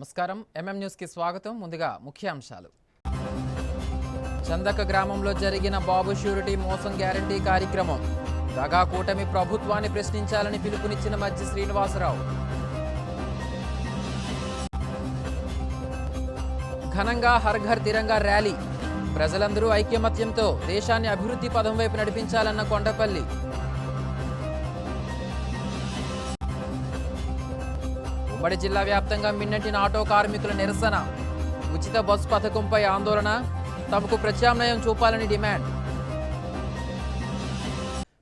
నమస్కారం MM news కి స్వాగతం. ముందుగా ముఖ్యాంశాలు. చందక గ్రామంలో జరిగిన బాబు ష్యూరిటీ మోసం గ్యారంటీ కార్యక్రమం. దగా కూటమి ప్రభుత్వాన్ని ప్రశ్నించాలని పిలుపునిచ్చిన మజ్జి శ్రీనివాసరావు. ఘనంగా హర్ ఘర్ తిరంగా ర్యాలీ. ప్రజలందరూ ఐక్యమత్యంతో దేశాన్ని అభివృద్ధి పదం వైపు నడిపించాలన్న కొండపల్లి. ఉమ్మడి జిల్లా వ్యాప్తంగా మిన్నటిన ఆటో కార్మికుల నిరసన. ఉచిత బస్సు పథకంపై ఆందోళన. తమకు ప్రత్యామ్నాయం చూపాలని డిమాండ్.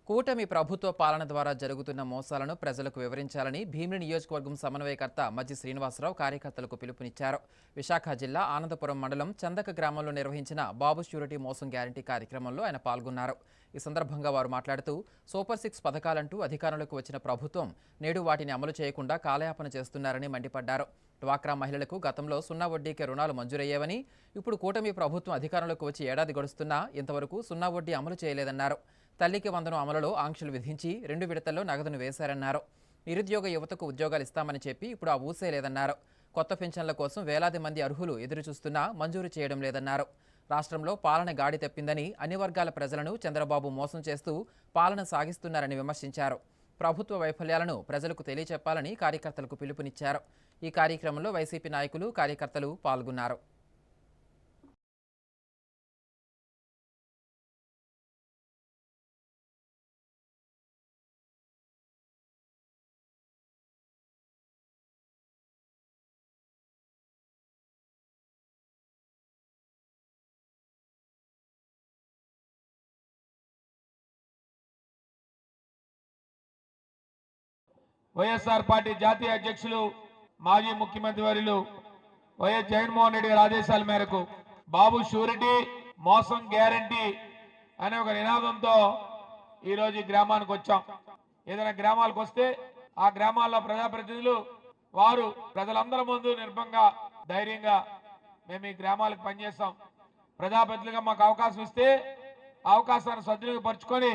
కూటమి ప్రభుత్వ పాలన ద్వారా జరుగుతున్న మోసాలను ప్రజలకు వివరించాలని భీమిలి నియోజకవర్గం సమన్వయకర్త మజ్జి శ్రీనివాసరావు కార్యకర్తలకు పిలుపునిచ్చారు. విశాఖ జిల్లా ఆనందపురం మండలం చందక గ్రామంలో నిర్వహించిన బాబు ష్యూరిటీ మోసం గ్యారంటీ కార్యక్రమంలో ఆయన పాల్గొన్నారు. ఈ సందర్భంగా వారు మాట్లాడుతూ సూపర్ 6 పథకాలంటూ అధికారంలోకి వచ్చిన ప్రభుత్వం నేడు వాటిని అమలు చేయకుండా కాలయాపన చేస్తున్నారని మండిపడ్డారు. డ్వాక్రా మహిళలకు గతంలో 0 వడ్డీకే రుణాలు మంజూరయ్యేవని, ఇప్పుడు కూటమి ప్రభుత్వం అధికారంలోకి వచ్చి ఏడాది గడుస్తున్నా ఇంతవరకు 0 వడ్డీ అమలు చేయలేదన్నారు. తల్లికి వందనం అమలులో ఆంక్షలు విధించి 2 విడతల్లో నగదును వేశారన్నారు. నిరుద్యోగ యువతకు ఉద్యోగాలు ఇస్తామని చెప్పి ఇప్పుడు ఆ ఊసే లేదన్నారు. కొత్త పింఛన్ల కోసం వేలాది మంది అర్హులు ఎదురుచూస్తున్నా మంజూరు చేయడం లేదన్నారు. రాష్ట్రంలో పాలన గాడి తప్పిందని, అన్ని వర్గాల ప్రజలను చంద్రబాబు మోసం చేస్తూ పాలన సాగిస్తున్నారని విమర్శించారు. ప్రభుత్వ వైఫల్యాలను ప్రజలకు తెలియచెప్పాలని కార్యకర్తలకు పిలుపునిచ్చారు. ఈ కార్యక్రమంలో వైసీపీ నాయకులు, కార్యకర్తలు పాల్గొన్నారు. వైఎస్ఆర్ పార్టీ జాతీయ అధ్యక్షులు మాజీ ముఖ్యమంత్రి వర్యులు వైఎస్ జగన్మోహన్ రెడ్డి గారి ఆదేశాల మేరకు బాబు షూరిటీ మోసం గ్యారంటీ అనే ఒక నినాదంతో ఈరోజు గ్రామానికి వచ్చాం. ఏదైనా గ్రామాలకు వస్తే ఆ గ్రామాల్లో ప్రజాప్రతినిధులు వారు ప్రజలందరి ముందు నిర్భంగా ధైర్యంగా మేము ఈ గ్రామాలకు పనిచేస్తాం, ప్రజాప్రతినిధులుగా మాకు అవకాశం ఇస్తే అవకాశాన్ని సద్వినియోగపరుచుకొని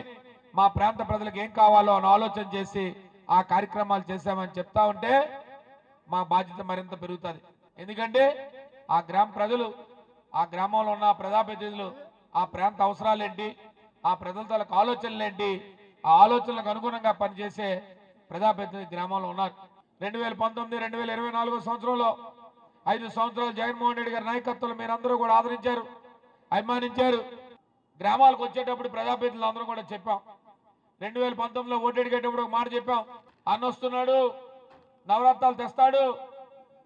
మా ప్రాంత ప్రజలకు ఏం కావాలో అని ఆలోచన చేసి ఆ కార్యక్రమాలు చేశామని చెప్తా ఉంటే మా బాధ్యత మరింత పెరుగుతుంది. ఎందుకంటే ఆ గ్రామ ప్రజలు, ఆ గ్రామంలో ఉన్న ప్రజాప్రతినిధులు ఆ ప్రాంత అవసరాలేంటి, ఆ ప్రజల తాలూకు ఆలోచనలేంటి, ఆ ఆలోచనలకు అనుగుణంగా పనిచేసే ప్రజాప్రతినిధి గ్రామంలో ఉన్నారు. 2019-2024 సంవత్సరంలో 5 సంవత్సరాలు జగన్మోహన్ రెడ్డి గారి నాయకత్వంలో మీరందరూ కూడా ఆదరించారు, అభిమానించారు. గ్రామాలకు వచ్చేటప్పుడు ప్రజాప్రతినిధులు అందరూ కూడా చెప్పాం. 2019లో ఓటు అడిగేటప్పుడు ఒక మాట చెప్పాం, అన్న వస్తున్నాడు, నవరత్నాలు తెస్తాడు,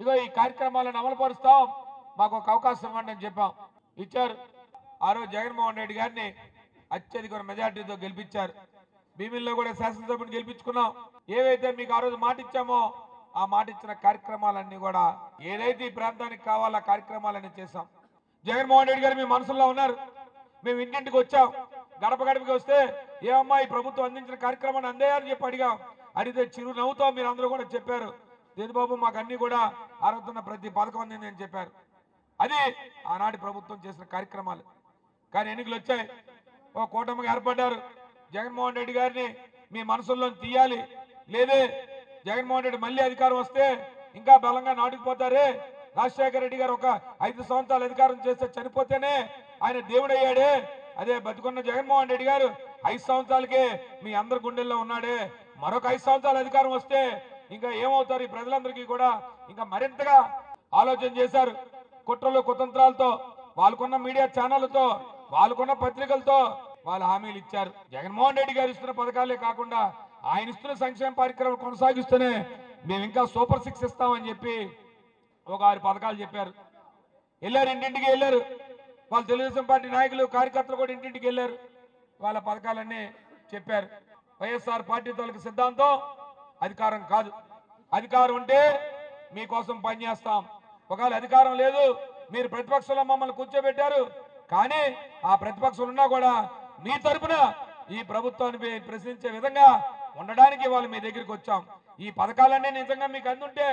ఇగో ఈ కార్యక్రమాలను అమలు పరుస్తాం, మాకు ఒక అవకాశం ఇవ్వండి అని చెప్పాం. ఇచ్చారు. ఆ రోజు జగన్మోహన్ రెడ్డి గారిని అత్యధిక మెజార్టీతో గెలిపించారు. భీమిల్లో కూడా శాసనసభ్యుని గెలిపించుకున్నాం. ఏవైతే మీకు ఆ రోజు మాట ఇచ్చామో ఆ మాట ఇచ్చిన కార్యక్రమాలన్నీ కూడా ఏదైతే ఈ ప్రాంతానికి కావాలో ఆ కార్యక్రమాలన్నీ చేశాం. జగన్మోహన్ రెడ్డి గారు మీ మనసులో ఉన్నారు. మేము ఇంటింటికి వచ్చాం, గడప గడపకి వస్తే ఏమమ్మా ఈ ప్రభుత్వం అందించిన కార్యక్రమాన్ని అందేయాలని చెప్పి అడిగితే చిరునవ్వుతో మీరు అందరూ కూడా చెప్పారు, దేని బాబు మాకు అన్ని కూడా అర్హతున్న ప్రతి పథకం అందింది అని చెప్పారు. అది ఆనాటి ప్రభుత్వం చేసిన కార్యక్రమాలు. కానీ ఎన్నికలు వచ్చాయి, ఓ కూటమిగా ఏర్పడ్డారు. జగన్మోహన్ రెడ్డి గారిని మీ మనసుల్లో తీయాలి, లేదే జగన్మోహన్ రెడ్డి మళ్ళీ అధికారం వస్తే ఇంకా బలంగా నాటుకుపోతారే, రాజశేఖర రెడ్డి గారు ఒక 5 సంవత్సరాలు అధికారం చేస్తే చనిపోతేనే ఆయన దేవుడయ్యాడే, అదే బతుకున్న జగన్మోహన్ రెడ్డి గారు 5 సంవత్సరాలకే మీ అందరి గుండెల్లో ఉన్నాడే, మరొక 5 సంవత్సరాలు అధికారం వస్తే ఇంకా ఏమవుతారు ఈ ప్రజలందరికీ కూడా ఇంకా మరింతగా ఆలోచన చేశారు. కుట్రలు కుతంత్రాలతో, వాళ్ళకున్న మీడియా ఛానళ్లతో, వాళ్ళకున్న పత్రికలతో వాళ్ళు హామీలు ఇచ్చారు. జగన్మోహన్ రెడ్డి గారు ఇస్తున్న పథకాలే కాకుండా ఆయన ఇస్తున్న సంక్షేమ కార్యక్రమాలు కొనసాగిస్తూనే మేము ఇంకా సూపర్ 6 ఇస్తామని చెప్పి ఒక 6 పథకాలు చెప్పారు. వెళ్ళారు, ఇంటింటికి వెళ్ళారు. వాళ్ళు తెలుగుదేశం పార్టీ నాయకులు, కార్యకర్తలు కూడా ఇంటింటికి వెళ్ళారు, వాళ్ళ పథకాలన్నీ చెప్పారు. వైఎస్ఆర్ పార్టీ తాలూకు సిద్ధాంతం అధికారం కాదు, అధికారం ఉంటే మీకోసం పనిచేస్తాం. ఒకవేళ అధికారం లేదు, మీరు ప్రతిపక్షంలో మమ్మల్ని కూర్చోబెట్టారు, కానీ ఆ ప్రతిపక్షంలో ఉన్నా కూడా మీ తరపున ఈ ప్రభుత్వాన్ని ప్రశ్నించే విధంగా ఉండడానికి ఇవాళ మీ దగ్గరికి వచ్చాం. ఈ పథకాలన్నీ నిజంగా మీకు అందుంటే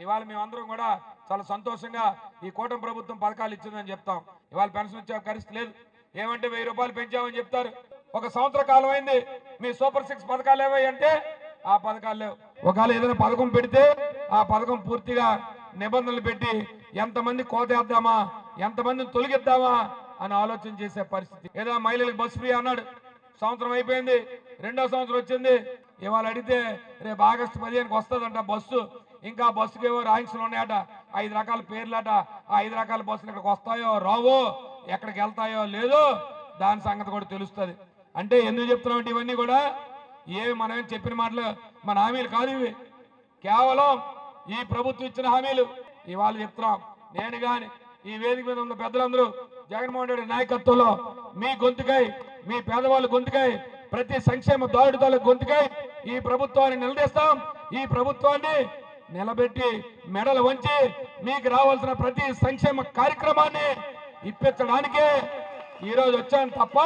ఇవాళ మేమందరం కూడా చాలా సంతోషంగా ఈ కూటమి ప్రభుత్వం పథకాలు ఇచ్చిందని చెప్తాం. ఇవాళ పెన్షన్ వచ్చే పరిస్థితి లేదు. ఏమంటే 1000 రూపాయలు పెంచామని చెప్తారు. ఒక సంవత్సర కాలం అయింది, మీ సూపర్ 6 పథకాలు ఏవై అంటే ఆ పథకాలు లేవు. ఒకవేళ ఏదైనా పథకం పెడితే ఆ పథకం పూర్తిగా నిబంధనలు పెట్టి ఎంతమంది కోతేద్దామా, ఎంతమందిని తొలగిద్దామా అని ఆలోచన చేసే పరిస్థితి. ఏదో మహిళలకు బస్సు ఫ్రీ అన్నాడు, సంవత్సరం అయిపోయింది, రెండో సంవత్సరం వచ్చింది. ఇవాళ అడిగితే రేపు ఆగస్టు 15కి వస్తుందంట బస్సు. ఇంకా బస్సుకి ఏవో ర్యాంక్స్లు ఉన్నాయట, 5 రకాల పేర్లట. ఆ 5 రకాల బస్సులు ఇక్కడికి వస్తాయో రావో, ఎక్కడికి వెళ్తాయో లేదో దాని సంగతి కూడా తెలుస్తుంది. అంటే ఎందుకు చెప్తున్నాం ఇవన్నీ కూడా? ఏమి మనం చెప్పిన మాటలు మన హామీలు కాదు ఇవి, కేవలం ఈ ప్రభుత్వం ఇచ్చిన హామీలు ఇవాళ చెప్తున్నాం. నేను కానీ ఈ వేదిక మీద ఉన్న పెద్దలందరూ జగన్మోహన్ రెడ్డి నాయకత్వంలో మీ గొంతుకై, మీ పేదవాళ్ళ గొంతుకై, ప్రతి సంక్షేమ దారుడుతాల గొంతుకై ఈ ప్రభుత్వాన్ని నిలదీస్తాం. ఈ ప్రభుత్వాన్ని నిలబెట్టి మెడలు వంచి మీకు రావాల్సిన ప్రతి సంక్షేమ కార్యక్రమాన్ని ఇప్పించడానికే ఈరోజు వచ్చాను తప్ప,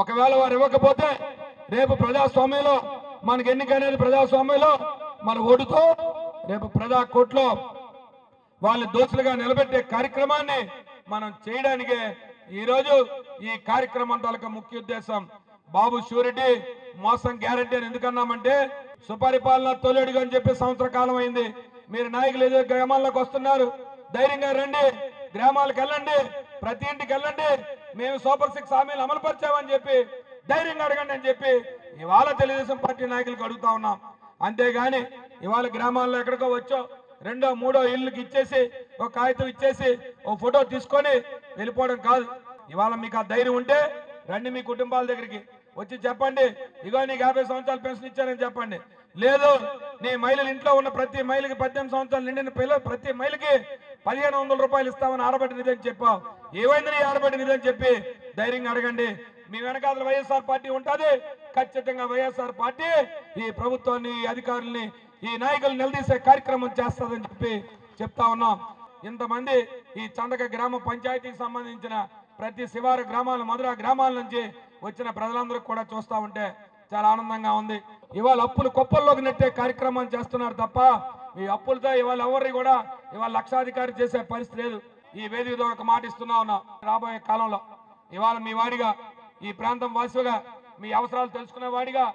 ఒకవేళ వారు ఇవ్వకపోతే రేపు ప్రజాస్వామ్యంలో మనకి ఎన్నికనేది ప్రజాస్వామ్యంలో మన ఓటుతో రేపు ప్రజా కోర్టులో వాళ్ళ దోషులుగా నిలబెట్టే కార్యక్రమాన్ని మనం చేయడానికే ఈరోజు ఈ కార్యక్రమం తాలూకా ముఖ్య ఉద్దేశం. బాబు షూరిటీ మోసం గ్యారంటీ అని ఎందుకన్నామంటే, సుపరిపాలన తొలెడుగా అని చెప్పి సంవత్సర కాలం అయింది. మీరు నాయకులు ఏదో గ్రామాల్లోకి వస్తున్నారు, ధైర్యంగా రండి, గ్రామాలకు వెళ్ళండి, ప్రతి ఇంటికి వెళ్ళండి, మేము సూపర్ 6 హామీలు అమలు పరిచామని చెప్పి ధైర్యంగా అడగండి అని చెప్పి ఇవాళ తెలుగుదేశం పార్టీ నాయకులకు అడుగుతా ఉన్నాం. అంతేగాని ఇవాళ గ్రామాల్లో ఎక్కడికో వచ్చో 2ో 3ో ఇళ్ళకి ఇచ్చేసి ఒక కాగితం ఇచ్చేసి ఓ ఫోటో తీసుకొని వెళ్ళిపోవడం కాదు. ఇవాళ మీకు ఆ ధైర్యం ఉంటే రండి, మీ కుటుంబాల దగ్గరికి వచ్చి చెప్పండి, ఇగో నీకు 50 సంవత్సరాలు పెన్షన్ ఇచ్చారని చెప్పండి. లేదు, నీ మహిళలు ఇంట్లో ఉన్న ప్రతి మహిళకి 18 సంవత్సరాలు నిండిన పిల్లలు ప్రతి మహిళకి 1500 రూపాయలు ఇస్తామని ఆడబెట్టి నిధని చెప్పావు. ఏమైంది నీ ఆడబెట్టి నిధని చెప్పి ధైర్యంగా అడగండి. మీ వెనకాల వైఎస్ఆర్ పార్టీ ఉంటుంది. ఖచ్చితంగా వైఎస్ఆర్ పార్టీ ఈ ప్రభుత్వాన్ని, ఈ అధికారుల్ని, ఈ నాయకులు నిలదీసే కార్యక్రమం చేస్తుందని చెప్పి చెప్తా ఉన్నాం. ఇంతమంది ఈ చందక గ్రామ పంచాయతీకి సంబంధించిన ప్రతి శివారు గ్రామాల, మధుర గ్రామాల నుంచి వచ్చిన ప్రజలందరూ కూడా చూస్తూ ఉంటే చాలా ఆనందంగా ఉంది. ఇవాళ అప్పులు కుప్పల్లోకి నెట్టే కార్యక్రమం చేస్తున్నారు తప్ప ఈ అప్పులతో ఇవాళ ఎవరిని కూడా ఇవాళ లక్షాధికారి చేసే పరిస్థితి లేదు. ఈ వేదికతో ఒక మాట ఇస్తున్నా ఉన్నాం. రాబోయే కాలంలో ఇవాళ మీ వాడిగా, ఈ ప్రాంతం వాసుగా, మీ అవసరాలు తెలుసుకునే వాడిగా,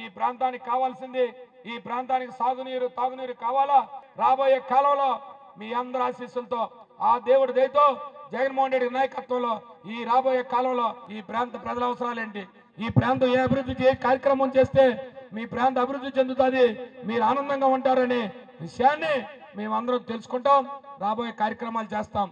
ఈ ప్రాంతానికి కావాల్సింది, ఈ ప్రాంతానికి సాగునీరు, తాగునీరు కావాలా. రాబోయే కాలంలో మీ అందరి ఆశీస్సులతో, ఆ దేవుడి దయతో, జగన్మోహన్ రెడ్డి నాయకత్వంలో ఈ రాబోయే కాలంలో ఈ ప్రాంత ప్రజల అవసరాలు ఏంటి, ఈ ప్రాంతం ఏ అభివృద్ధి కార్యక్రమం చేస్తే మీ ప్రాంత అభివృద్ధి చెందుతుంది, మీరు ఆనందంగా ఉంటారనే విషయాన్ని మేమందరం తెలుసుకుంటాం, రాబోయే కార్యక్రమాలు చేస్తాం.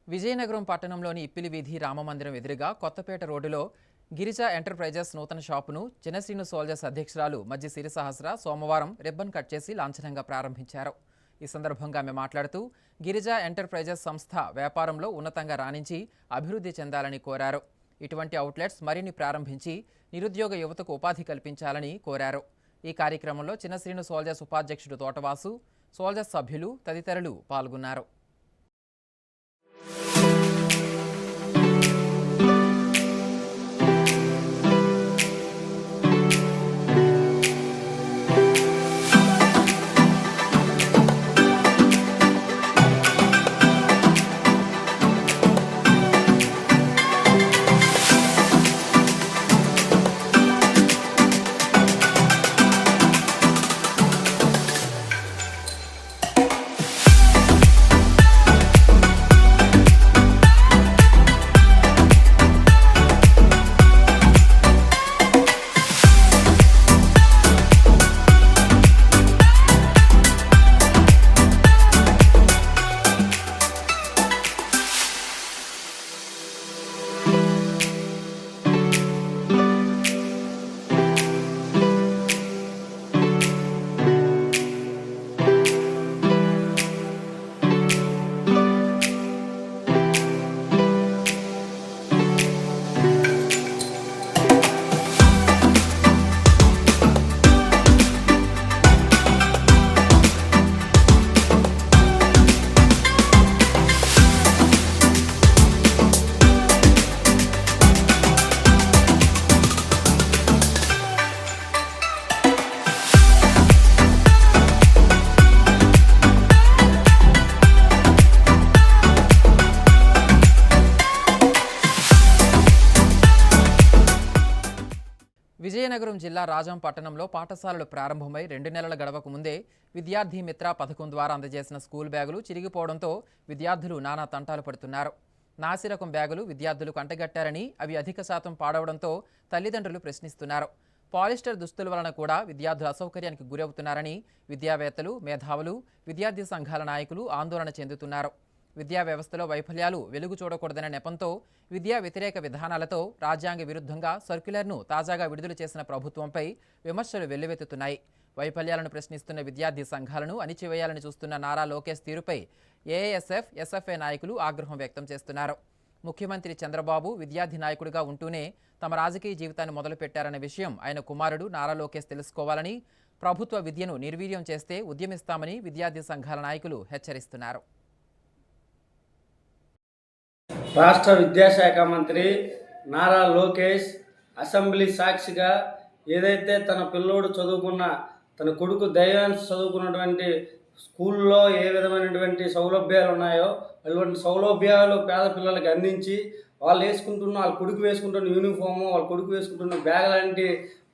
విజయనగరం పట్టణంలోని ఇప్పిలి వీధి రామమందిరం ఎదురుగా కొత్తపేట రోడ్డులో గిరిజా ఎంటర్ప్రైజెస్ నూతన షాపును చిన్నశ్రీను సోల్జర్స్ అధ్యక్షురాలు మజ్జి సిరిసహస్ర సోమవారం రిబ్బన్ కట్ చేసి లాంఛనంగా ప్రారంభించారు. ఈ సందర్భంగా ఆమె మాట్లాడుతూ గిరిజా ఎంటర్ప్రైజెస్ సంస్థ వ్యాపారంలో ఉన్నతంగా రాణించి అభివృద్ధి చెందాలని కోరారు. ఇటువంటి అవుట్లెట్స్ మరిన్ని ప్రారంభించి నిరుద్యోగ యువతకు ఉపాధి కల్పించాలని కోరారు. ఈ కార్యక్రమంలో చిన్నశ్రీను సోల్జర్స్ ఉపాధ్యక్షుడు తోటవాసు, సోల్జర్స్ సభ్యులు తదితరులు పాల్గొన్నారు. విజయనగరం జిల్లా రాజం పట్టణంలో పాఠశాలలు ప్రారంభమై 2 నెలల గడవకు ముందే విద్యార్థి మిత్ర పథకం ద్వారా అందజేసిన స్కూల్ బ్యాగులు చిరిగిపోవడంతో విద్యార్థులు నానా తంటాలు పడుతున్నారు. నాసిరకం బ్యాగులు విద్యార్థులకు అంటగట్టారని, అవి అధిక శాతం పాడవడంతో తల్లిదండ్రులు ప్రశ్నిస్తున్నారు. పాలిస్టర్ దుస్తుల వలన కూడా విద్యార్థులు అసౌకర్యానికి గురవుతున్నారని విద్యావేత్తలు, మేధావులు, విద్యార్థి సంఘాల నాయకులు ఆందోళన చెందుతున్నారు. విద్యా వ్యవస్థలో వైఫల్యాలు వెలుగు చూడకూడదనే నెపంతో విద్యా వ్యతిరేక విధానాలతో రాజ్యాంగ విరుద్ధంగా సర్క్యులర్ను తాజాగా విడుదల చేసిన ప్రభుత్వంపై విమర్శలు వెల్లువెత్తుతున్నాయి. వైఫల్యాలను ప్రశ్నిస్తున్న విద్యార్థి సంఘాలను అణిచివేయాలని చూస్తున్న నారా లోకేష్ తీరుపై ఏఐఎస్ఎఫ్, ఎస్ఎఫ్ఐ నాయకులు ఆగ్రహం వ్యక్తం చేస్తున్నారు. ముఖ్యమంత్రి చంద్రబాబు విద్యార్థి నాయకుడిగా ఉంటూనే తమ రాజకీయ జీవితాన్ని మొదలుపెట్టారనే విషయం ఆయన కుమారుడు నారా లోకేష్ తెలుసుకోవాలని, ప్రభుత్వ విద్యను నిర్వీర్యం చేస్తే ఉద్యమిస్తామని విద్యార్థి సంఘాల నాయకులు హెచ్చరిస్తున్నారు. రాష్ట్ర విద్యాశాఖ మంత్రి నారా లోకేష్ అసెంబ్లీ సాక్షిగా ఏదైతే తన పిల్లోడు చదువుకున్న, తన కొడుకు దైవాంశ చదువుకున్నటువంటి స్కూల్లో ఏ విధమైనటువంటి సౌలభ్యాలు ఉన్నాయో అటువంటి సౌలభ్యాలు పేద పిల్లలకి అందించి వాళ్ళు వాళ్ళ కొడుకు వేసుకుంటున్న యూనిఫాము, వాళ్ళ కొడుకు వేసుకుంటున్న బ్యాగ్ లాంటి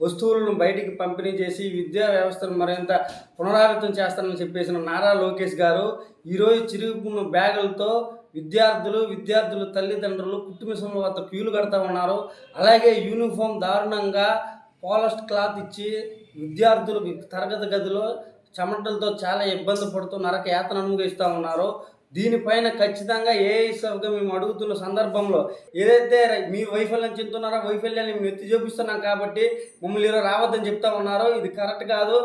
వస్తువులను బయటికి పంపిణీ చేసి విద్యా వ్యవస్థను మరింత పునరావృతం చేస్తానని చెప్పేసిన నారా లోకేష్ గారు ఈరోజు చిరుగుకున్న బ్యాగులతో విద్యార్థులు తల్లిదండ్రులు కుటుంబ వద్ద క్యూలు కడతా ఉన్నారు. అలాగే యూనిఫామ్ దారుణంగా పాలిస్టర్ క్లాత్ ఇచ్చి విద్యార్థులు తరగతి గదిలో చెమటలతో చాలా ఇబ్బంది పడుతూ నరక యాతన అనుభవిస్తూ ఉన్నారు. దీనిపైన ఖచ్చితంగా ఏఐఎస్ఎఫ్గా మేము అడుగుతున్న సందర్భంలో ఏదైతే మీ వైఫల్యం చెందుతున్నారో వైఫల్యాన్ని మేము ఎత్తి చూపిస్తున్నాం కాబట్టి మమ్మల్ని ఇలా రావద్దని చెప్తా ఉన్నారో ఇది కరెక్ట్ కాదు.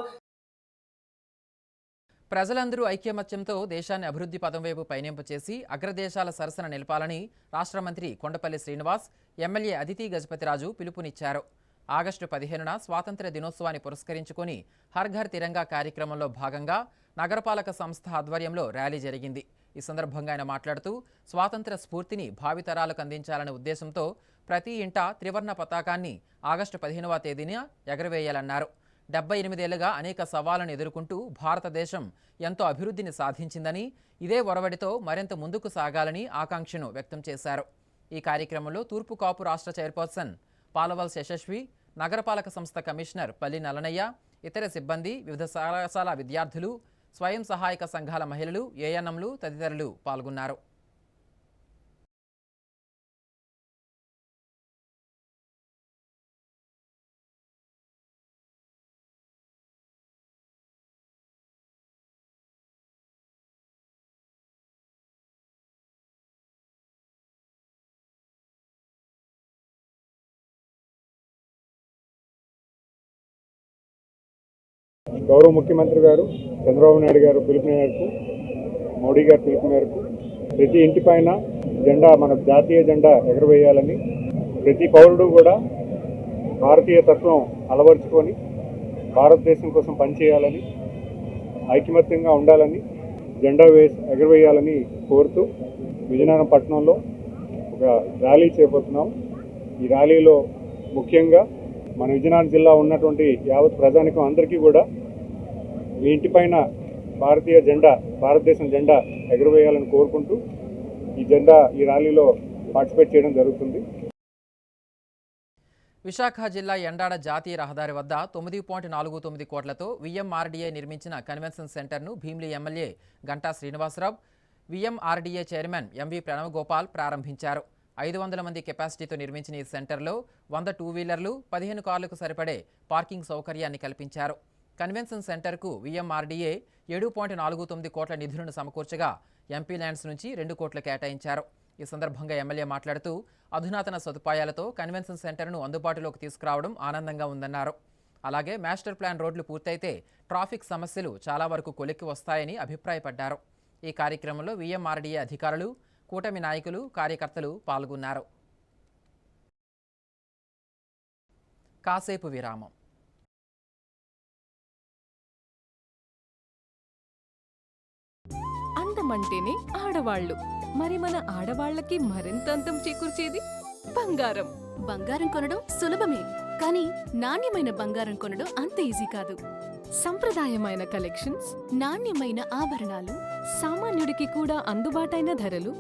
ప్రజలందరూ ఐక్యమత్యంతో దేశాన్ని అభివృద్ధి పదం వైపు పయనింపచేసి అగ్రదేశాల సరసన నిలపాలని రాష్ట్ర మంత్రి కొండపల్లి శ్రీనివాస్, ఎమ్మెల్యే అదితి గజపతిరాజు పిలుపునిచ్చారు. ఆగస్టు 15న స్వాతంత్ర్య దినోత్సవాన్ని పురస్కరించుకొని హర్ ఘర్ తిరంగా కార్యక్రమంలో భాగంగా నగరపాలక సంస్థ ఆధ్వర్యంలో ర్యాలీ జరిగింది. ఈ సందర్భంగా ఆయన మాట్లాడుతూ స్వాతంత్ర్య స్ఫూర్తిని భావితరాలకు అందించాలనే ఉద్దేశంతో ప్రతి ఇంటా త్రివర్ణ పతాకాన్ని ఆగస్టు 15వ తేదీన ఎగరవేయాలన్నారు. 78 ఏళ్లుగా అనేక సవాళ్లను ఎదుర్కొంటూ భారతదేశం ఎంతో అభివృద్ధిని సాధించిందని, ఇదే ఒరవడితో మరింత ముందుకు సాగాలని ఆకాంక్షను వ్యక్తం చేశారు. ఈ కార్యక్రమంలో తూర్పు కాపు రాష్ట్ర చైర్పర్సన్ పాలవల్స్ యశస్వి, నగరపాలక సంస్థ కమిషనర్ పల్లి నలనయ్య, ఇతర సిబ్బంది, వివిధ కళాశాల విద్యార్థులు, స్వయం సహాయక సంఘాల మహిళలు, ఏఎన్ఎంలు తదితరులు పాల్గొన్నారు. గౌరవ ముఖ్యమంత్రి గారు చంద్రబాబు నాయుడు గారు పిలుపు మేరకు, మోడీ గారు పిలుపు మేరకు ప్రతి ఇంటి పైన జెండా, మన జాతీయ జెండా ఎగరవేయాలని, ప్రతి పౌరుడు కూడా భారతీయ తత్వం అలవర్చుకొని భారతదేశం కోసం పనిచేయాలని, ఐకమత్యంగా ఉండాలని, జెండా ఎగరవేయాలని కోరుతూ విజయనగరం పట్టణంలో ఒక ర్యాలీ చేపడుతున్నాం. ఈ ర్యాలీలో ముఖ్యంగా మన విజయనగరం జిల్లా ఉన్నటువంటి యావత్ ప్రజానికం అందరికీ కూడా మీ ఇంటిపైన భారతీయ జెండా, భారతదేశం జెండా ఎగురవేయాలని కోరుకుంటూ ఈ ర్యాలీలో పార్టిసిపేట్ చేయడం జరుగుతుంది. విశాఖ జిల్లా ఎండాడ జాతీయ రహదారి వద్ద 9.49 కోట్లతో విఎంఆర్డీఏ నిర్మించిన కన్వెన్షన్ సెంటర్ను Bheemili MLA Ganta Srinivasa Rao, VMRDA chairman MV Pranava Gopal ప్రారంభించారు. 500 మంది కెపాసిటీతో నిర్మించిన ఈ సెంటర్లో 100 2-వీలర్లు, 15 కార్లకు సరిపడే పార్కింగ్ సౌకర్యాన్ని కల్పించారు. కన్వెన్షన్ సెంటర్కు విఎంఆర్డీఏ 7.49 కోట్ల నిధులను సమకూర్చగా ఎంపీ ల్యాండ్స్ నుంచి 2 కోట్లు కేటాయించారు. ఈ సందర్భంగా ఎమ్మెల్యే మాట్లాడుతూ అధునాతన సదుపాయాలతో కన్వెన్షన్ సెంటర్ను అందుబాటులోకి తీసుకురావడం ఆనందంగా ఉందన్నారు. అలాగే మాస్టర్ ప్లాన్ రోడ్లు పూర్తయితే ట్రాఫిక్ సమస్యలు చాలా వరకు కొలిక్కి వస్తాయని అభిప్రాయపడ్డారు. ఈ కార్యక్రమంలో విఎంఆర్డీఏ అధికారులు, కూటమి నాయకులు, కార్యకర్తలు పాల్గొన్నారు. కాసేపు విరామం. అందమంటేనే ఆడవాళ్లు, మరి మన ఆడవాళ్లకి మరింత అందం చేకూర్చేది బంగారం. బంగారం కొనడం సులభమే, కానీ నాణ్యమైన బంగారం కొనడం అంత ఈజీ కాదు. సంప్రదాయమైన కలెక్షన్స్, నాణ్యమైన ఆభరణాలు, సామాన్యుడికి కూడా అందుబాటైన ధరలు,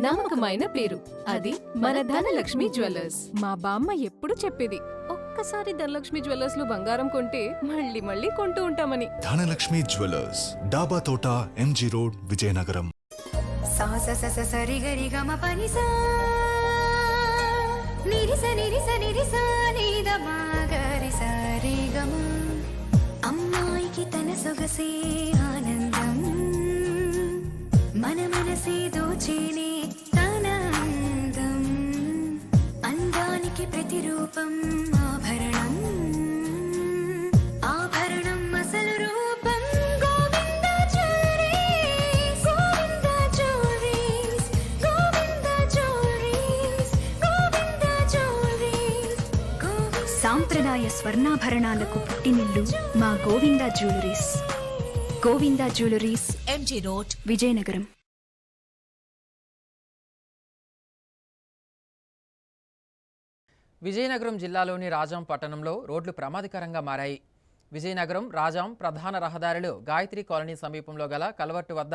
నమ్మకమైన పేరు, అది మన ధనలక్ష్మి జ్యువెలర్స్. మా బామ్మ ఎప్పుడు చెప్పేది, ఒక్క ఒక్కసారి ధనలక్ష్మి జ్యువెలర్స్ లో బంగారం కొంటే మళ్ళీ మళ్ళీ కొంటూ ఉంటామని. ధనలక్ష్మి జ్యువెలర్స్, డాబా తోట, ఎంజీ రోడ్, విజయనగరం. సా స స స సరి గరి గమ పని సా నిరి స నిరి స నిరి సా ని ద మా గరి స రి గమ అమ్మాయికి తన సొగసే ఆనందం మన మనసే దోచేనే తన అందం అందానికి ప్రతిరూపం ఆభరణం ఆభరణం అసలు రూపం Govinda jewelleries Govinda jewelleries Govinda jewelleries Govinda jewelleries సాంప్రదాయ స్వర్ణాభరణాలకు పుట్టినిల్లు మా Govinda jewelleries. Govinda jewelleries, MG road, Vizianagaram. Vizianagaram జిల్లాలోని రాజాం పట్టణంలో రోడ్లు ప్రమాదకరంగా మారాయి. విజయనగరం రాజాం ప్రధాన రహదారిలో గాయత్రి కాలనీ సమీపంలో గల కల్వర్టు వద్ద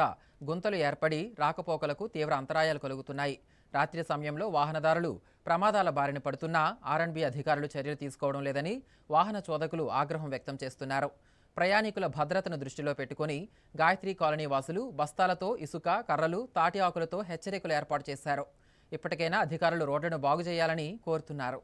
గుంతలు ఏర్పడి రాకపోకలకు తీవ్ర అంతరాయాలు కలుగుతున్నాయి. రాత్రి సమయంలో వాహనదారులు ప్రమాదాల బారిన పడుతున్నా ఆర్ఎండ్బీ అధికారులు చర్యలు తీసుకోవడం లేదని వాహన చోదకులు ఆగ్రహం వ్యక్తం చేస్తున్నారు. ప్రయాణికుల భద్రతను దృష్టిలో పెట్టుకుని గాయత్రి కాలనీ వాసులు బస్తాలతో ఇసుక, కర్రలు, తాటి ఆకులతో హెచ్చరికలు ఏర్పాటు చేశారు. ఇప్పటికైనా అధికారులు రోడ్లను బాగు చేయాలని కోరుతున్నారు.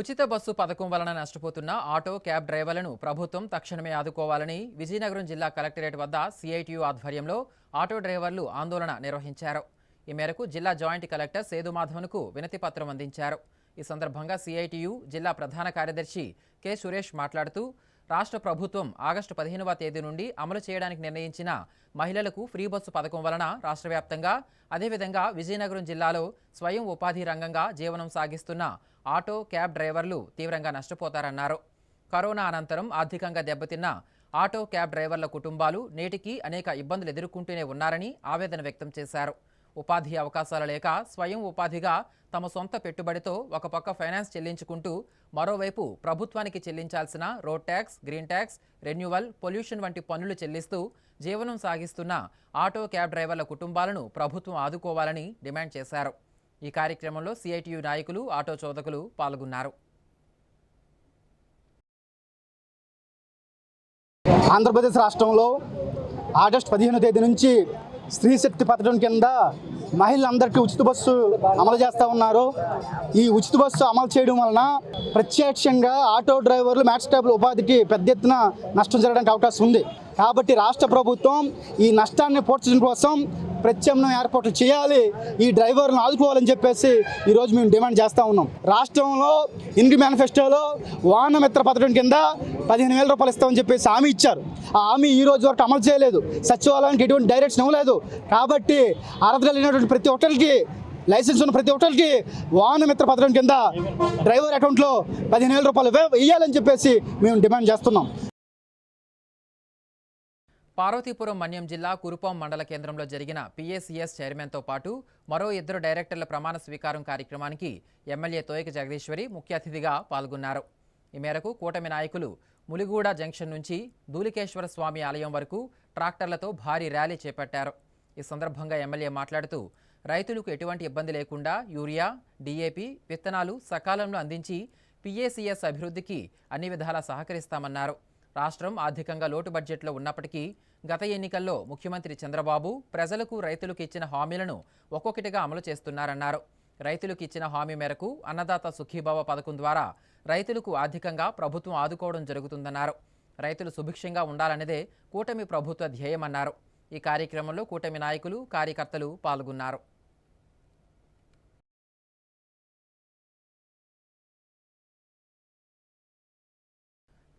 ఉచిత బస్సు పథకం వలన నష్టపోతున్న ఆటో, క్యాబ్ డ్రైవర్లను ప్రభుత్వం తక్షణమే ఆదుకోవాలని విజయనగరం జిల్లా కలెక్టరేట్ వద్ద సిఐటియు ఆధ్వర్యంలో ఆటో డ్రైవర్లు ఆందోళన నిర్వహించారు. ఈ మేరకు జిల్లా జాయింట్ కలెక్టర్ సేదుమాధవన్కు వినతి పత్రం అందించారు. ఈ సందర్భంగా సిఐటియు జిల్లా ప్రధాన కార్యదర్శి కె సురేష్ మాట్లాడుతూ, రాష్ట్ర ప్రభుత్వం ఆగస్టు 15వ తేదీ నుండి అమలు చేయడానికి నిర్ణయించిన మహిళలకు ఫ్రీ బస్సు పథకం వలన రాష్ట్ర వ్యాప్తంగా, అదేవిధంగా విజయనగరం జిల్లాలో స్వయం ఉపాధి రంగంగా జీవనం సాగిస్తున్న ఆటో, క్యాబ్ డ్రైవర్లు తీవ్రంగా నష్టపోతారన్నారు. కరోనా అనంతరం ఆర్థికంగా దెబ్బతిన్న ఆటో, క్యాబ్ డ్రైవర్ల కుటుంబాలు నేటికి అనేక ఇబ్బందులు ఎదుర్కొంటూనే ఉన్నారని ఆవేదన వ్యక్తం చేశారు. ఉపాధి అవకాశాలు లేక స్వయం ఉపాధిగా తమ సొంత పెట్టుబడితో ఒక పక్క ఫైనాన్స్ చెల్లించుకుంటూ మరోవైపు ప్రభుత్వానికి చెల్లించాల్సిన road tax, green tax, renewal, pollution వంటి పన్నులు చెల్లిస్తూ జీవనం సాగిస్తున్న ఆటో, క్యాబ్ డ్రైవర్ల కుటుంబాలను ప్రభుత్వం ఆదుకోవాలని డిమాండ్ చేశారు. ఈ కార్యక్రమంలో సిఐటియు నాయకులు, ఆటో చోదకులు పాల్గొన్నారు. ఆంధ్రప్రదేశ్ రాష్ట్రంలో ఆగస్టు 15వ తేదీ నుంచి స్త్రీ శక్తి పథకం కింద మహిళలందరికీ ఉచిత బస్సు అమలు చేస్తూ ఉన్నారు. ఈ ఉచిత బస్సు అమలు చేయడం వలన ప్రత్యక్షంగా ఆటో డ్రైవర్లు, మ్యాక్స్టాబుల్ ఉపాధికి పెద్ద ఎత్తున నష్టం జరగడానికి అవకాశం ఉంది. కాబట్టి రాష్ట్ర ప్రభుత్వం ఈ నష్టాన్ని పూడ్చడం కోసం ప్రత్యామ్నాయ ఏర్పాట్లు చేయాలి, ఈ డ్రైవర్లను ఆదుకోవాలని చెప్పేసి ఈరోజు మేము డిమాండ్ చేస్తూ ఉన్నాం. రాష్ట్రంలో ఇండి మేనిఫెస్టోలో వాహన మిత్ర పథకం కింద 15,000 రూపాయలు ఇస్తామని చెప్పేసి హామీ ఇచ్చారు. ఆ హామీ ఈ రోజు వరకు అమలు చేయలేదు. సచివాలయానికి ఎటువంటి డైరెక్షన్ ఇవ్వలేదు. కాబట్టి అర్హత కలిగినటువంటి ప్రతి ఒక్కరికి, లైసెన్స్ ఉన్న ప్రతి ఒక్కరికి వాహన మిత్ర పథకం కింద డ్రైవర్ అకౌంట్లో 15,000 రూపాయలు వేయాలని చెప్పేసి మేము డిమాండ్ చేస్తున్నాం. పార్వతీపురం మన్యం జిల్లా కురుపాం మండల కేంద్రంలో జరిగిన పిఏసిఎస్ చైర్మన్తో పాటు మరో 2 డైరెక్టర్ల ప్రమాణ స్వీకారం కార్యక్రమానికి ఎమ్మెల్యే తోయక జగదీశ్వరి ముఖ్య అతిథిగా పాల్గొన్నారు. ఈ మేరకు కూటమి నాయకులు ములిగూడ జంక్షన్ నుంచి ధూళికేశ్వర స్వామి ఆలయం వరకు ట్రాక్టర్లతో భారీ ర్యాలీ చేపట్టారు. ఈ సందర్భంగా ఎమ్మెల్యే మాట్లాడుతూ, రైతులకు ఎటువంటి ఇబ్బంది లేకుండా యూరియా, డిఏపి విత్తనాలు సకాలంలో అందించి పిఏసిఎస్ అభివృద్ధికి అన్ని విధాలా సహకరిస్తామన్నారు. రాష్ట్రం ఆర్థికంగా లోటు బడ్జెట్లో ఉన్నప్పటికీ గత ఎన్నికల్లో ముఖ్యమంత్రి చంద్రబాబు ప్రజలకు, రైతులకు ఇచ్చిన హామీలను ఒక్కొక్కటిగా అమలు చేస్తున్నారన్నారు. రైతులకు ఇచ్చిన హామీ మేరకు అన్నదాత సుఖీభవ పథకం ద్వారా రైతులకు ఆర్థికంగా ప్రభుత్వం ఆదుకోవడం జరుగుతుందన్నారు. రైతులు సుభిక్షంగా ఉండాలన్నదే కూటమి ప్రభుత్వ ధ్యేయమన్నారు. ఈ కార్యక్రమంలో కూటమి నాయకులు, కార్యకర్తలు పాల్గొన్నారు.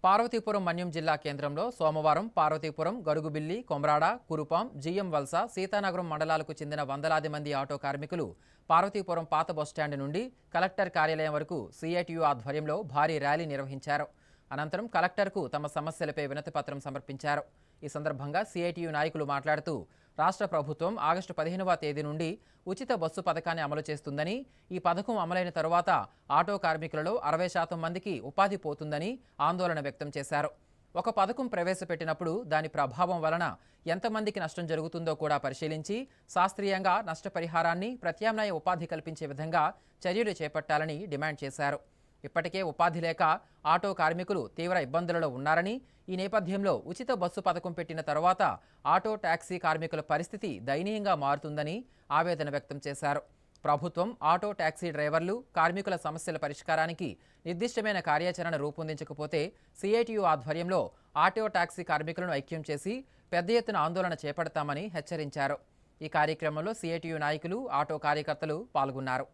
పార్వతీపురం మన్యం జిల్లా కేంద్రంలో సోమవారం పార్వతీపురం, గరుగుబిల్లి, కొమరాడ, కురుపాం, జిఎం వలస, సీతానగరం మండలాలకు చెందిన వందలాది మంది ఆటో కార్మికులు పార్వతీపురం పాత బస్టాండ్ నుండి కలెక్టర్ కార్యాలయం వరకు సిఐటియు ఆధ్వర్యంలో భారీ ర్యాలీ నిర్వహించారు. అనంతరం కలెక్టర్కు తమ సమస్యలపై వినతిపత్రం సమర్పించారు. ఈ సందర్భంగా సిఐటియు నాయకులు మాట్లాడుతూ రాష్ట్ర ప్రభుత్వం ఆగస్టు 15వ తేదీ నుండి ఉచిత బస్సు పథకాన్ని అమలు చేస్తుందని, ఈ పథకం అమలైన తరువాత ఆటో కార్మికులలో 60% మందికి ఉపాధి పోతుందని ఆందోళన వ్యక్తం చేశారు. ఒక పథకం ప్రవేశపెట్టినప్పుడు దాని ప్రభావం వలన ఎంతమందికి నష్టం జరుగుతుందో కూడా పరిశీలించి శాస్త్రీయంగా నష్టపరిహారాన్ని, ప్రత్యామ్నాయ ఉపాధి కల్పించే విధంగా చర్యలు చేపట్టాలని డిమాండ్ చేశారు. ఇప్పటికే ఉపాధి లేక ఆటో కార్మికులు తీవ్ర ఇబ్బందులలో ఉన్నారని, ఈ నేపథ్యంలో ఉచిత బస్సు పథకం పెట్టిన తర్వాత ఆటో టాక్సీ కార్మికుల పరిస్థితి దయనీయంగా మారుతుందని ఆవేదన వ్యక్తం చేశారు. ప్రభుత్వం ఆటో టాక్సీ డ్రైవర్లు, కార్మికుల సమస్యల పరిష్కారానికి నిర్దిష్టమైన కార్యాచరణ రూపొందించకపోతే సిఐటియు ఆధ్వర్యంలో ఆటో టాక్సీ కార్మికులను ఐక్యం చేసి పెద్ద ఎత్తున ఆందోళన చేపడతామని హెచ్చరించారు. ఈ కార్యక్రమంలో సిఐటియు నాయకులు, ఆటో కార్యకర్తలు పాల్గొన్నారు.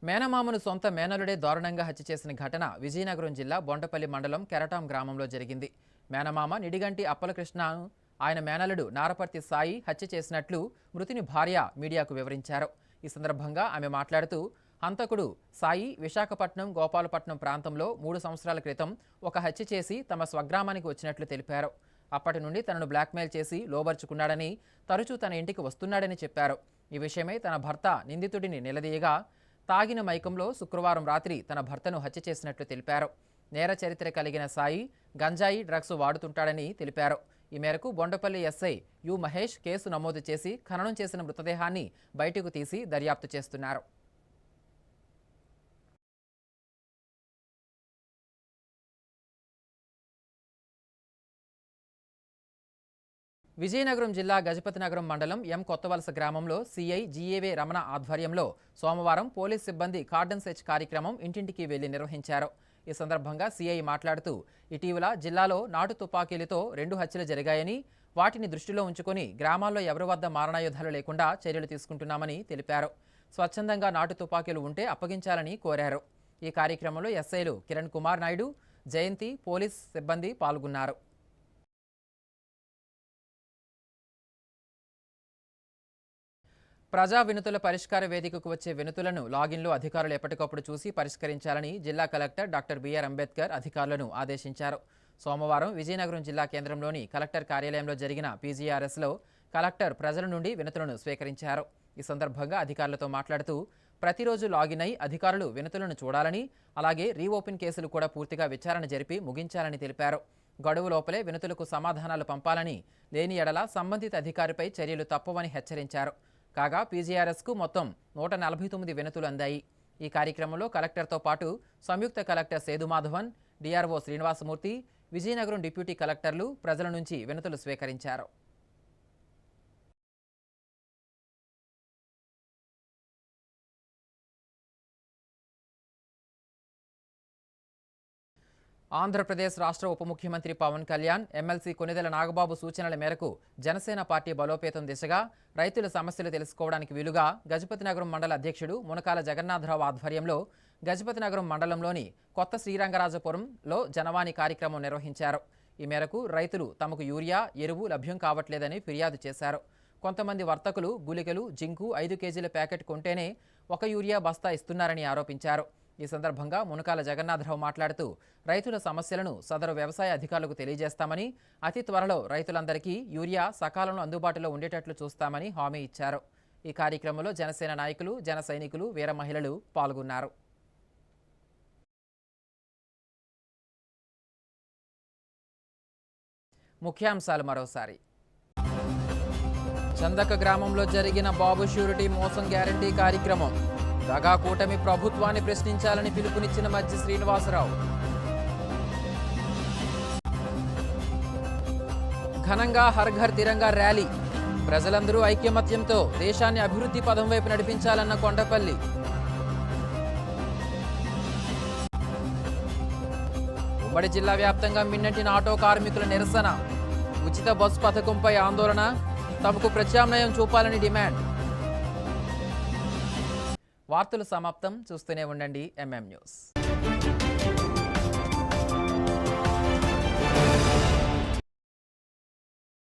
మేనమామను సొంత మేనలుడే దారుణంగా హత్య చేసిన ఘటన విజయనగరం జిల్లా బొండపల్లి మండలం కెరటాం గ్రామంలో జరిగింది. మేనమామ నిడిగంటి అప్పలకృష్ణను ఆయన మేనలుడు నారపర్తి సాయి హత్య చేసినట్లు మృతుని భార్య మీడియాకు వివరించారు. ఈ సందర్భంగా ఆమె మాట్లాడుతూ హంతకుడు సాయి విశాఖపట్నం, గోపాలపట్నం ప్రాంతంలో 3 సంవత్సరాల క్రితం ఒక హత్య చేసి తమ స్వగ్రామానికి వచ్చినట్లు తెలిపారు. అప్పటి నుండి తనను బ్లాక్మెయిల్ చేసి లోబర్చుకున్నాడని, తరచూ తన ఇంటికి వస్తున్నాడని చెప్పారు. ఈ విషయమై తన భర్త నిందితుడిని నిలదీయగా తాగిన మైకంలో శుక్రవారం రాత్రి తన భర్తను హత్య చేసినట్లు తెలిపారు. నేర చరిత్ర కలిగిన సాయి గంజాయి, డ్రగ్స్ వాడుతుంటాడని తెలిపారు. ఈ మేరకు Bondapalli SI you Mahesh case నమోదు చేసి ఖననం చేసిన మృతదేహాన్ని బయటకు తీసి దర్యాప్తు చేస్తున్నారు. విజయనగరం జిల్లా గజపతినగరం మండలం ఎం కొత్తవలస గ్రామంలో సిఐ జిఏవే రమణ ఆధ్వర్యంలో సోమవారం పోలీస్ సిబ్బంది కార్డన్ సెర్చ్ కార్యక్రమం ఇంటింటికి వెళ్లి నిర్వహించారు. ఈ సందర్భంగా సిఐ మాట్లాడుతూ ఇటీవల జిల్లాలో నాటు తుపాకీలతో 2 హత్యలు జరిగాయని, వాటిని దృష్టిలో ఉంచుకొని గ్రామాల్లో ఎవరి వద్ద మారణాయుధాలు లేకుండా చర్యలు తీసుకుంటున్నామని తెలిపారు. స్వచ్ఛందంగా నాటు తుపాకీలు ఉంటే అప్పగించాలని కోరారు. ఈ కార్యక్రమంలో ఎస్ఐలు కిరణ్ కుమార్ నాయుడు, జయంతి, పోలీస్ సిబ్బంది పాల్గొన్నారు. ప్రజా వినతుల పరిష్కార వేదికకు వచ్చే వినతులను లాగిన్లో అధికారులు ఎప్పటికప్పుడు చూసి పరిష్కరించాలని జిల్లా కలెక్టర్ డాక్టర్ బిఆర్ అంబేద్కర్ అధికారులను ఆదేశించారు. సోమవారం విజయనగరం జిల్లా కేంద్రంలోని కలెక్టర్ కార్యాలయంలో జరిగిన పీజీఆర్ఎస్లో కలెక్టర్ ప్రజల నుండి వినతులను స్వీకరించారు. ఈ సందర్భంగా అధికారులతో మాట్లాడుతూ ప్రతిరోజు లాగిన్ అయి అధికారులు వినతులను చూడాలని, అలాగే రీఓపెన్ కేసులు కూడా పూర్తిగా విచారణ జరిపి ముగించాలని తెలిపారు. గడువు లోపలే వినతులకు సమాధానాలు పంపాలని, లేని ఎడల సంబంధిత అధికారిపై చర్యలు తప్పవని హెచ్చరించారు. కాగా పీజీఆర్ఎస్కు మొత్తం 149 వినతులు అందాయి. ఈ కార్యక్రమంలో కలెక్టర్తో పాటు సంయుక్త collector Sedhumadhavan, DRO Srinivasamurthy, Vizianagaram deputy కలెక్టర్లు ప్రజల నుంచి వినతులు స్వీకరించారు. ఆంధ్రప్రదేశ్ రాష్ట్ర ఉప ముఖ్యమంత్రి పవన్ కళ్యాణ్, ఎమ్మెల్సీ కొనిదెల నాగబాబు సూచనల మేరకు జనసేన పార్టీ బలోపేతం దిశగా రైతుల సమస్యలు తెలుసుకోవడానికి వీలుగా గజపతినగరం మండల అధ్యక్షుడు మునకాల జగన్నాథరావు ఆధ్వర్యంలో గజపతినగరం మండలంలోని కొత్త శ్రీరంగరాజపురంలో జనవాణి కార్యక్రమం నిర్వహించారు. ఈ మేరకు రైతులు తమకు యూరియా, ఎరువు లభ్యం కావట్లేదని ఫిర్యాదు చేశారు. కొంతమంది వర్తకులు గుళికలు, జింకు 5 కేజీల ప్యాకెట్ కొంటేనే 1 యూరియా బస్తా ఇస్తున్నారని ఆరోపించారు. ఈ సందర్భంగా మునకాల జగన్నాథరావు మాట్లాడుతూ రైతుల సమస్యలను సదరు వ్యవసాయ అధికారులకు తెలియజేస్తామని, అతి త్వరలో రైతులందరికీ యూరియా సకాలంలో అందుబాటులో ఉండేటట్లు చూస్తామని హామీ ఇచ్చారు. ఈ కార్యక్రమంలో జనసేన నాయకులు, జన సైనికులు, వీర మహిళలు పాల్గొన్నారు. ముఖ్యాంశాలు మరోసారి. చందక గ్రామంలో జరిగిన బాబు షూరిటీ మోసం గ్యారంటీ కార్యక్రమం. దగా కూటమి ప్రభుత్వాన్ని ప్రశ్నించాలని పిలుపునిచ్చిన మజ్జి శ్రీనివాసరావు. ఘనంగా హర్ ఘర్ తిరంగా ర్యాలీ. ప్రజలందరూ ఐక్యమత్యంతో దేశాన్ని అభివృద్ధి పదం వైపు నడిపించాలన్న కొండపల్లి. ఉమ్మడి జిల్లా వ్యాప్తంగా మిన్నటిన ఆటో కార్మికుల నిరసన. ఉచిత బస్సు పథకంపై ఆందోళన. తమకు ప్రత్యామ్నాయం చూపాలని డిమాండ్. వార్తలు సమాప్తం. చూస్తూనే ఉండండి MM న్యూస్.